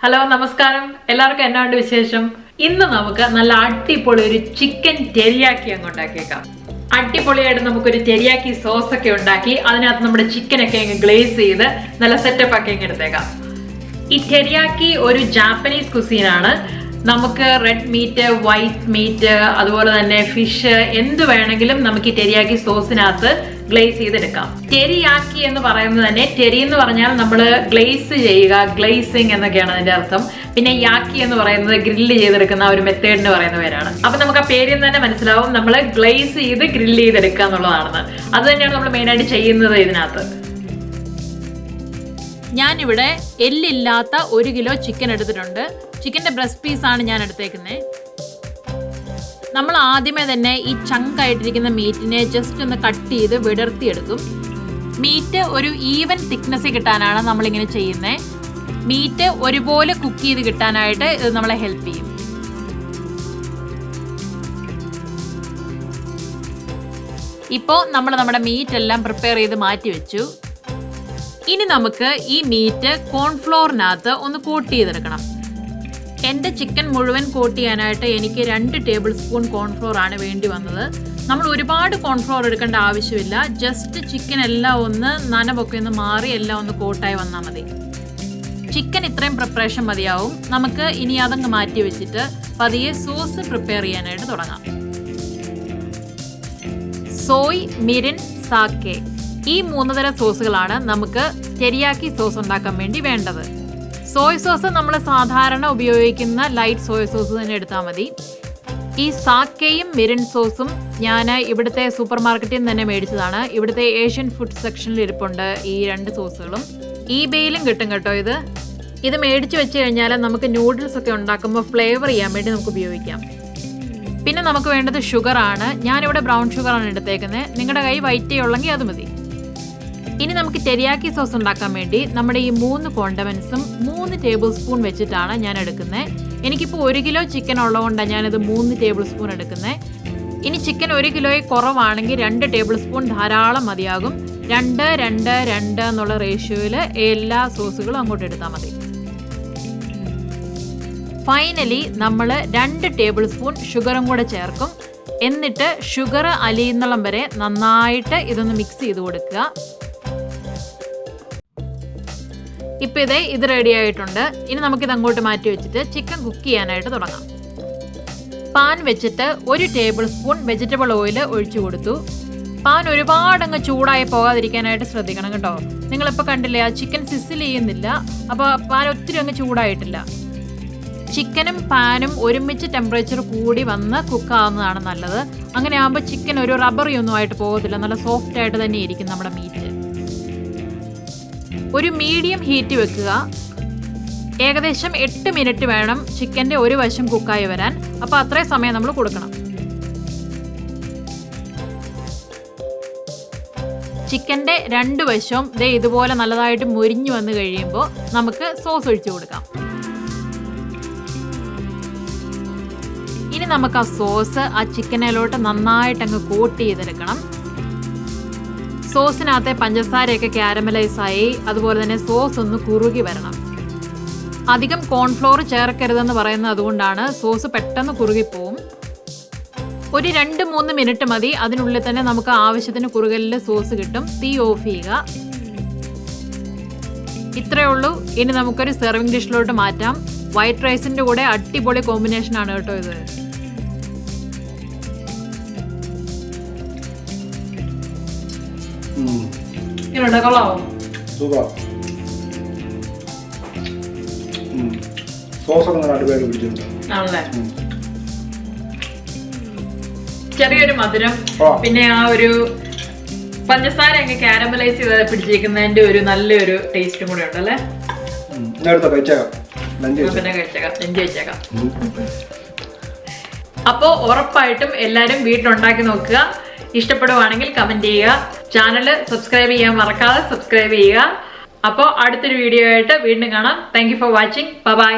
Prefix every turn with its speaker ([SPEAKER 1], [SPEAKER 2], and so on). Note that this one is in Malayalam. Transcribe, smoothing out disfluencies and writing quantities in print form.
[SPEAKER 1] ഹലോ നമസ്കാരം എല്ലാവർക്കും എന്നാണ്ട് വിശേഷം. ഇന്ന് നമുക്ക് നല്ല അടിപൊളി ഒരു ചിക്കൻ ടെരിയാക്കി അങ്ങ് ഉണ്ടാക്കിയേക്കാം. അടിപൊളിയായിട്ട് നമുക്കൊരു ടെരിയാക്കി സോസ് ഒക്കെ ഉണ്ടാക്കി അതിനകത്ത് നമ്മുടെ ചിക്കനൊക്കെ അങ്ങ് ഗ്ലേസ് ചെയ്ത് നല്ല സെറ്റപ്പ് ഒക്കെ അങ്ങ് എടുത്തേക്കാം. ഈ ടെരിയാക്കി ഒരു ജാപ്പനീസ് കുസീനാണ്. നമുക്ക് റെഡ് മീറ്റ്, വൈറ്റ് മീറ്റ്, അതുപോലെ തന്നെ ഫിഷ് എന്ത് വേണമെങ്കിലും നമുക്ക് ഈ ടെരിയാക്കി സോസിനകത്ത് ഗ്ലേസ് ചെയ്തെടുക്കാം. ടെരിയാക്കി എന്ന് പറയുന്നത് തന്നെ, ടെരി എന്ന് പറഞ്ഞാൽ നമ്മൾ ഗ്ലേസ് ചെയ്യുക, ഗ്ലേസിങ് എന്നൊക്കെയാണ് അതിന്റെ അർത്ഥം. പിന്നെ യാക്കി എന്ന് പറയുന്നത് ഗ്രില്ല് ചെയ്തെടുക്കുന്ന ഒരു മെത്തേഡിന് പറയുന്ന പേരാണ്. അപ്പൊ നമുക്ക് ആ പേരിൽ നിന്ന് തന്നെ മനസ്സിലാവും നമ്മൾ ഗ്ലേസ് ചെയ്ത് ഗ്രില്ല് ചെയ്തെടുക്കുക എന്നുള്ളതാണെന്ന്. അത് തന്നെയാണ് നമ്മൾ മെയിനായിട്ട് ചെയ്യുന്നത് ഇതിനകത്ത്. ഞാനിവിടെ എല്ലില്ലാത്ത 1 കിലോ ചിക്കൻ എടുത്തിട്ടുണ്ട്. ചിക്കൻ്റെ ബ്രസ്റ്റ് പീസാണ് ഞാൻ എടുത്തേക്കുന്നത്. നമ്മൾ ആദ്യമേ തന്നെ ഈ ചങ്കായിട്ടിരിക്കുന്ന മീറ്റിനെ ജസ്റ്റ് ഒന്ന് കട്ട് ചെയ്ത് വിടർത്തിയെടുക്കും. മീറ്റ് ഒരു ഈവൻ തിക്നെസ് കിട്ടാനാണ് നമ്മളിങ്ങനെ ചെയ്യുന്നത്. മീറ്റ് ഒരുപോലെ കുക്ക് ചെയ്ത് കിട്ടാനായിട്ട് ഇത് നമ്മളെ ഹെൽപ്പ് ചെയ്യും. ഇപ്പോൾ നമ്മൾ നമ്മുടെ മീറ്റ് എല്ലാം പ്രിപ്പയർ ചെയ്ത് മാറ്റി വെച്ചു. ഇനി നമുക്ക് ഈ മീറ്റ് കോൺഫ്ലോറിനകത്ത് ഒന്ന് കോട്ട് ചെയ്തെടുക്കണം. എൻ്റെ ചിക്കൻ മുഴുവൻ കോട്ട് ചെയ്യാനായിട്ട് എനിക്ക് 2 ടേബിൾ സ്പൂൺ കോൺഫ്ലോർ ആണ് വേണ്ടി വന്നത്. നമ്മൾ ഒരുപാട് കോൺഫ്ലോർ എടുക്കേണ്ട ആവശ്യമില്ല. ജസ്റ്റ് ചിക്കൻ എല്ലാം ഒന്ന് നനവൊക്കെ ഒന്ന് മാറി എല്ലാം ഒന്ന് കോട്ടായി വന്നാൽ മതി. ചിക്കൻ ഇത്രയും പ്രിപ്പറേഷൻ മതിയാവും. നമുക്ക് ഇനി അതങ്ങ് മാറ്റി വെച്ചിട്ട് പതിയെ സോസ് പ്രിപ്പയർ ചെയ്യാനായിട്ട് തുടങ്ങാം. സോയ്, മിരിൻ, സാക്കെ, ഈ 3 തരം സോസുകളാണ് നമുക്ക് ടെരിയാക്കി സോസ് ഉണ്ടാക്കാൻ വേണ്ടി വേണ്ടത്. സോയ് സോസ് നമ്മൾ സാധാരണ ഉപയോഗിക്കുന്ന ലൈറ്റ് സോയ് സോസ് തന്നെ എടുത്താൽ മതി. ഈ സാക്കയും മിരിൻ സോസും ഞാൻ ഇവിടുത്തെ സൂപ്പർ മാർക്കറ്റിൽ നിന്ന് തന്നെ മേടിച്ചതാണ്. ഇവിടുത്തെ ഏഷ്യൻ ഫുഡ് സെക്ഷനിൽ ഇരിപ്പുണ്ട് ഈ 2 സോസുകളും. ഈബേയിലും കിട്ടും കേട്ടോ. ഇത് മേടിച്ച് വെച്ച് കഴിഞ്ഞാൽ നമുക്ക് നൂഡിൽസ് ഒക്കെ ഉണ്ടാക്കുമ്പോൾ ഫ്ലേവർ ചെയ്യാൻ വേണ്ടി നമുക്ക് ഉപയോഗിക്കാം. പിന്നെ നമുക്ക് വേണ്ടത് ഷുഗറാണ്. ഞാനിവിടെ ബ്രൗൺ ഷുഗറാണ് എടുത്തേക്കുന്നത്. നിങ്ങളുടെ കൈ വൈറ്റ് ഉള്ളെങ്കിൽ അത് മതി. ഇനി നമുക്ക് ടെരിയാക്കി സോസ് ഉണ്ടാക്കാൻ വേണ്ടി നമ്മുടെ ഈ 3 കോണ്ടമെന്റ്സും 3 ടേബിൾ സ്പൂൺ വെച്ചിട്ടാണ് ഞാൻ എടുക്കുന്നത്. എനിക്കിപ്പോൾ 1 കിലോ ചിക്കൻ ഉള്ളതുകൊണ്ടാണ് ഞാനിത് 3 ടേബിൾ സ്പൂൺ എടുക്കുന്നത്. ഇനി ചിക്കൻ 1 കിലോയിൽ കുറവാണെങ്കിൽ 2 ടേബിൾ സ്പൂൺ ധാരാളം മതിയാകും. 2, 2, 2 എന്നുള്ള റേഷ്യോയിൽ എല്ലാ സോസുകളും അങ്ങോട്ട് എടുത്താൽ മതി. ഫൈനലി നമ്മൾ 2 ടേബിൾ സ്പൂൺ ഷുഗറും കൂടെ ചേർക്കും. എന്നിട്ട് ഷുഗർ അലിയുന്നിടം വരെ നന്നായിട്ട് ഇതൊന്ന് മിക്സ് ചെയ്ത് കൊടുക്കുക. ഇപ്പം ഇത് റെഡി ആയിട്ടുണ്ട്. ഇനി നമുക്കിത് അങ്ങോട്ട് മാറ്റി വെച്ചിട്ട് ചിക്കൻ കുക്ക് ചെയ്യാനായിട്ട് തുടങ്ങാം. പാൻ വെച്ചിട്ട് 1 ടേബിൾ സ്പൂൺ വെജിറ്റബിൾ ഓയിൽ ഒഴിച്ചു കൊടുത്തു. പാൻ ഒരുപാടങ്ങ് ചൂടായി പോകാതിരിക്കാനായിട്ട് ശ്രദ്ധിക്കണം കേട്ടോ. നിങ്ങളിപ്പോൾ കണ്ടില്ലേ, ആ ചിക്കൻ സിസിൽ ചെയ്യുന്നില്ല. അപ്പോൾ പാൻ ഒത്തിരി അങ്ങ് ചൂടായിട്ടില്ല. ചിക്കനും പാനും ഒരുമിച്ച് ടെമ്പറേച്ചർ കൂടി വന്ന് കുക്കാവുന്നതാണ് നല്ലത്. അങ്ങനെ ആകുമ്പോൾ ചിക്കൻ ഒരു റബ്ബറി ഒന്നും ആയിട്ട് പോകത്തില്ല. നല്ല സോഫ്റ്റ് ആയിട്ട് തന്നെ ഇരിക്കും നമ്മുടെ മീറ്റ്. ഒരു മീഡിയം ഹീറ്റ് വെക്കുക. ഏകദേശം 8 മിനിറ്റ് വേണം ചിക്കൻ്റെ ഒരു വശം കുക്കായി വരാൻ. അപ്പോൾ അത്രയും സമയം നമ്മൾ കൊടുക്കണം. ചിക്കൻ്റെ 2 വശവും ഇതുപോലെ നല്ലതായിട്ട് മുരിഞ്ഞു വന്നു കഴിയുമ്പോൾ നമുക്ക് സോസ് ഒഴിച്ചു കൊടുക്കാം. ഇനി നമുക്ക് ആ സോസ് ആ ചിക്കനിലോട്ട് നന്നായിട്ട് അങ്ങ് കോട്ട് ചെയ്തെടുക്കണം. സോസിനകത്തെ പഞ്ചസാരയൊക്കെ ക്യാരമലൈസായി അതുപോലെ തന്നെ സോസ് ഒന്ന് കുറുകി വരണം. അധികം കോൺഫ്ലോർ ചേർക്കരുതെന്ന് പറയുന്നത് അതുകൊണ്ടാണ്. സോസ് പെട്ടെന്ന് കുറുകിപ്പോവും. ഒരു 2-3 മിനിറ്റ് മതി. അതിനുള്ളിൽ തന്നെ നമുക്ക് ആവശ്യത്തിന് കുറുകലിൽ സോസ് കിട്ടും. തീ ഓഫ് ചെയ്യുക. ഇത്രയേ ഉള്ളൂ. ഇനി നമുക്കൊരു സെർവിങ് ഡിഷിലോട്ട് മാറ്റാം. വൈറ്റ് റൈസിൻ്റെ കൂടെ അടിപൊളി കോമ്പിനേഷനാണ് കേട്ടോ ഇത്. ചെറിയൊരു മധുരം, പിന്നെ ആ ഒരു പഞ്ചസാര അങ്ങ് കാരമലൈസ് ചെയ്ത് പിടിച്ചിരിക്കുന്നതിന്റെ ഒരു നല്ലൊരു ടേസ്റ്റും കൂടെ ഉണ്ടല്ലേ. അപ്പോൾ ഉറപ്പായിട്ടും എല്ലാവരും വീട്ടിലുണ്ടാക്കി നോക്കുക. ഇഷ്ടപ്പെടുവാണെങ്കിൽ കമന്റ് ചെയ്യുക. ചാനൽ സബ്സ്ക്രൈബ് ചെയ്യാൻ മറക്കാതെ സബ്സ്ക്രൈബ് ചെയ്യുക. അപ്പോൾ അടുത്തൊരു വീഡിയോ ആയിട്ട് വീണ്ടും കാണാം. Thank you for watching. By.